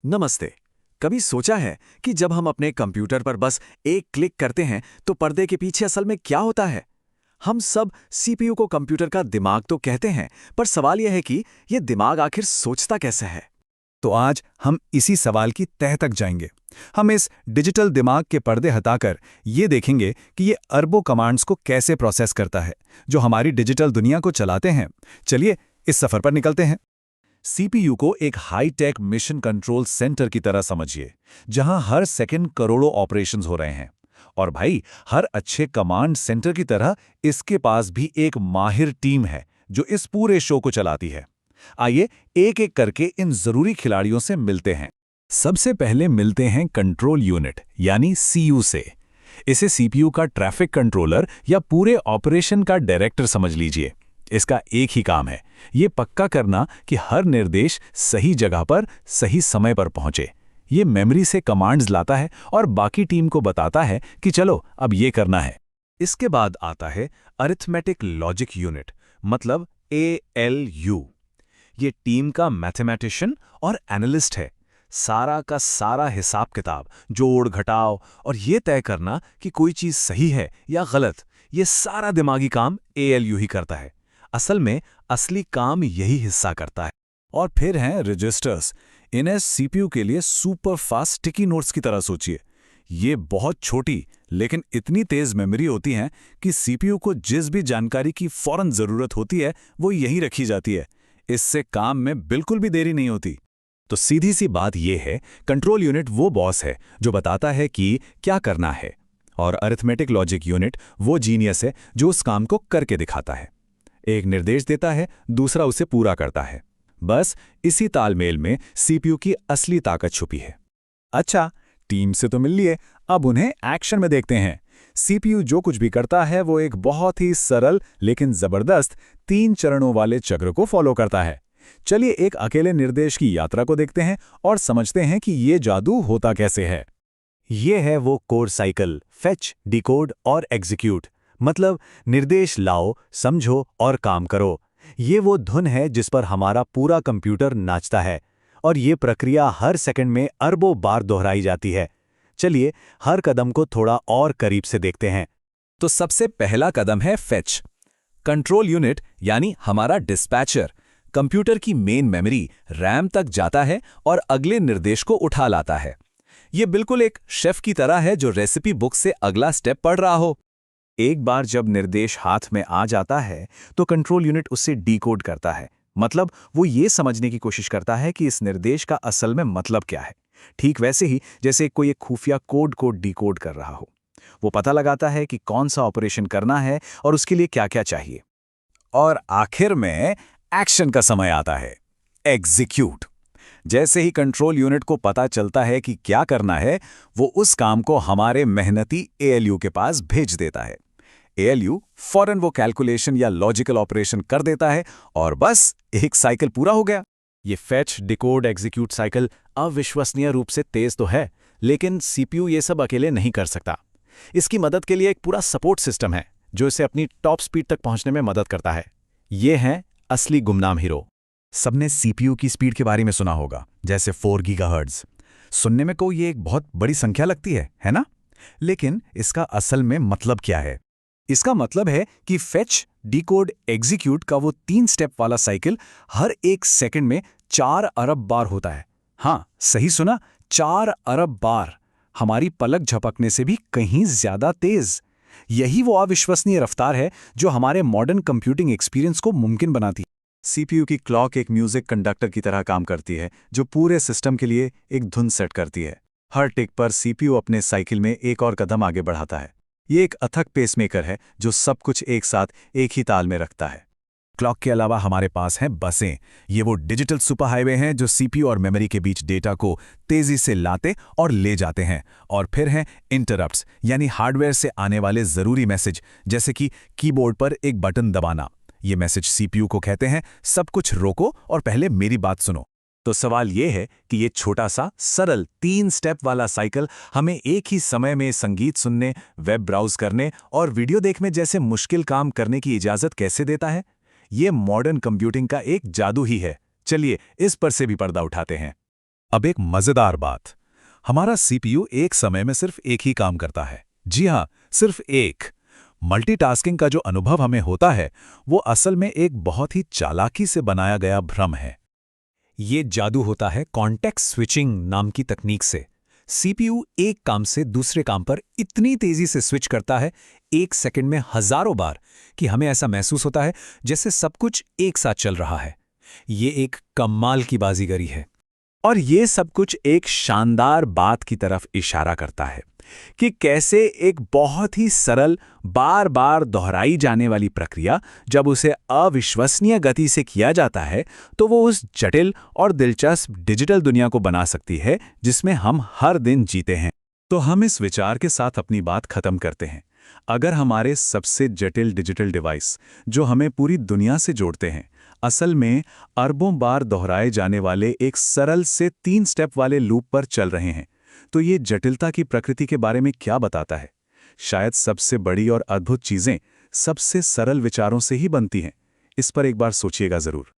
नमस्ते। कभी सोचा है कि जब हम अपने कंप्यूटर पर बस एक क्लिक करते हैं तो पर्दे के पीछे असल में क्या होता है? हम सब सीपीयू को कंप्यूटर का दिमाग तो कहते हैं, पर सवाल यह है कि यह दिमाग आखिर सोचता कैसे है? तो आज हम इसी सवाल की तह तक जाएंगे। हम इस डिजिटल दिमाग के पर्दे हटाकर ये देखेंगे कि ये अरबों कमांड्स को कैसे प्रोसेस करता है, जो हमारी डिजिटल दुनिया को चलाते हैं। चलिए इस सफर पर निकलते हैं। सीपीयू को एक हाई-टेक मिशन कंट्रोल सेंटर की तरह समझिए, जहां हर सेकंड करोड़ों ऑपरेशंस हो रहे हैं। और भाई, हर अच्छे कमांड सेंटर की तरह इसके पास भी एक माहिर टीम है जो इस पूरे शो को चलाती है। आइए एक एक करके इन जरूरी खिलाड़ियों से मिलते हैं। सबसे पहले मिलते हैं कंट्रोल यूनिट यानी सीयू से। इसे सीपीयू का ट्रैफिक कंट्रोलर या पूरे ऑपरेशन का डायरेक्टर समझ लीजिए। इसका एक ही काम है, ये पक्का करना कि हर निर्देश सही जगह पर सही समय पर पहुंचे। ये मेमोरी से कमांड्स लाता है और बाकी टीम को बताता है कि चलो अब ये करना है। इसके बाद आता है अरिथमेटिक लॉजिक यूनिट, मतलब ALU। ये टीम का मैथमेटिशियन और एनालिस्ट है। सारा का सारा हिसाब किताब, जोड़ घटाव और ये तय करना कि कोई चीज सही है या गलत, ये सारा दिमागी काम ALU ही करता है। असल में असली काम यही हिस्सा करता है। और फिर हैं रजिस्टर्स। इन्हें सीपीयू के लिए सुपर फास्ट स्टिकी नोट्स की तरह सोचिए। ये बहुत छोटी लेकिन इतनी तेज मेमोरी होती हैं कि सीपीयू को जिस भी जानकारी की फौरन जरूरत होती है वो यहीं रखी जाती है। इससे काम में बिल्कुल भी देरी नहीं होती। तो सीधी सी बात यह है, कंट्रोल यूनिट वो बॉस है जो बताता है कि क्या करना है, और अरिथमेटिक लॉजिक यूनिट वो जीनियस है जो उस काम को करके दिखाता है। एक निर्देश देता है, दूसरा उसे पूरा करता है। बस इसी तालमेल में सीपीयू की असली ताकत छुपी है। अच्छा, टीम से तो मिल लिए, अब उन्हें एक्शन में देखते हैं। सीपीयू जो कुछ भी करता है वो एक बहुत ही सरल लेकिन जबरदस्त 3 चरणों वाले चक्र को फॉलो करता है। चलिए एक अकेले निर्देश की यात्रा को देखते हैं और समझते हैं कि ये जादू होता कैसे है। ये है वो कोर साइकिल, फेच, डिकोड और एग्जीक्यूट। मतलब निर्देश लाओ, समझो और काम करो। ये वो धुन है जिस पर हमारा पूरा कंप्यूटर नाचता है, और ये प्रक्रिया हर सेकंड में अरबों बार दोहराई जाती है। चलिए हर कदम को थोड़ा और करीब से देखते हैं। तो सबसे पहला कदम है फेच। कंट्रोल यूनिट यानी हमारा डिस्पैचर कंप्यूटर की मेन मेमोरी रैम तक जाता है और अगले निर्देश को उठा लाता है। ये बिल्कुल एक शेफ की तरह है जो रेसिपी बुक से अगला स्टेप पढ़ रहा हो। एक बार जब निर्देश हाथ में आ जाता है तो कंट्रोल यूनिट उसे डिकोड करता है। मतलब वो ये समझने की कोशिश करता है कि इस निर्देश का असल में मतलब क्या है। ठीक वैसे ही जैसे कोई एक खुफिया कोड को डिकोड कर रहा हो। वो पता लगाता है कि कौन सा ऑपरेशन करना है और उसके लिए क्या-क्या चाहिए। और आखिर में एक्शन का समय आता है, एग्जीक्यूट। जैसे ही कंट्रोल यूनिट को पता चलता है कि क्या करना है, वो उस काम को हमारे मेहनती ALU के पास भेज देता है। ALU फौरन वो कैलकुलेशन या लॉजिकल ऑपरेशन कर देता है और बस एक साइकिल पूरा हो गया। ये फेच, डिकोड, एग्जीक्यूट साइकिल अविश्वसनीय रूप से तेज तो है, लेकिन सीपीयू ये सब अकेले नहीं कर सकता। इसकी मदद के लिए एक पूरा सपोर्ट सिस्टम है जो इसे अपनी टॉप स्पीड तक पहुंचने में मदद करता है। ये हैं असली गुमनाम हीरो। सबने सीपीयू की स्पीड के बारे में सुना होगा, जैसे 4 गीगाहर्ट्ज़। सुनने में को ये एक बहुत बड़ी संख्या लगती है ना? लेकिन इसका असल में मतलब क्या है? इसका मतलब है कि फेच, डिकोड, एग्जीक्यूट का वो 3 स्टेप वाला साइकिल हर एक सेकंड में 4 अरब बार होता है। हाँ, सही सुना, 4 अरब बार। हमारी पलक झपकने से भी कहीं ज्यादा तेज। यही वो अविश्वसनीय रफ्तार है जो हमारे मॉडर्न कंप्यूटिंग एक्सपीरियंस को मुमकिन बनाती है। सीपीयू की क्लॉक एक म्यूजिक कंडक्टर की तरह काम करती है जो पूरे सिस्टम के लिए एक धुन सेट करती है। हर टिक पर सीपीयू अपने साइकिल में एक और कदम आगे बढ़ाता है। ये एक अथक पेसमेकर है जो सब कुछ एक साथ एक ही ताल में रखता है। क्लॉक के अलावा हमारे पास हैं बसें। ये वो डिजिटल सुपर हाईवे हैं जो सीपीयू और मेमोरी के बीच डेटा को तेजी से लाते और ले जाते हैं। और फिर हैं इंटरप्ट्स, यानी हार्डवेयर से आने वाले जरूरी मैसेज, जैसे कि कीबोर्ड पर एक बटन दबाना। ये मैसेज सीपीयू को कहते हैं, सब कुछ रोको और पहले मेरी बात सुनो। तो सवाल ये है कि ये छोटा सा सरल 3 स्टेप वाला साइकिल हमें एक ही समय में संगीत सुनने, वेब ब्राउज करने और वीडियो देखने जैसे मुश्किल काम करने की इजाजत कैसे देता है? ये मॉडर्न कंप्यूटिंग का एक जादू ही है। चलिए इस पर से भी पर्दा उठाते हैं। अब एक मजेदार बात, हमारा सीपीयू एक समय में सिर्फ एक ही काम करता है। जी हाँ, सिर्फ एक। मल्टीटास्किंग का जो अनुभव हमें होता है वो असल में एक बहुत ही चालाकी से बनाया गया भ्रम है। ये जादू होता है कॉन्टेक्स्ट स्विचिंग नाम की तकनीक से। सीपीयू एक काम से दूसरे काम पर इतनी तेजी से स्विच करता है, एक सेकंड में हजारों बार, कि हमें ऐसा महसूस होता है जैसे सब कुछ एक साथ चल रहा है। ये एक कमाल की बाजीगरी है। और ये सब कुछ एक शानदार बात की तरफ इशारा करता है कि कैसे एक बहुत ही सरल, बार बार दोहराई जाने वाली प्रक्रिया जब उसे अविश्वसनीय गति से किया जाता है तो वो उस जटिल और दिलचस्प डिजिटल दुनिया को बना सकती है जिसमें हम हर दिन जीते हैं। तो हम इस विचार के साथ अपनी बात खत्म करते हैं। अगर हमारे सबसे जटिल डिजिटल डिवाइस जो हमें पूरी दुनिया से जोड़ते हैं असल में अरबों बार दोहराए जाने वाले एक सरल से 3 स्टेप वाले लूप पर चल रहे हैं, तो ये जटिलता की प्रकृति के बारे में क्या बताता है? शायद सबसे बड़ी और अद्भुत चीजें सबसे सरल विचारों से ही बनती हैं। इस पर एक बार सोचिएगा जरूर।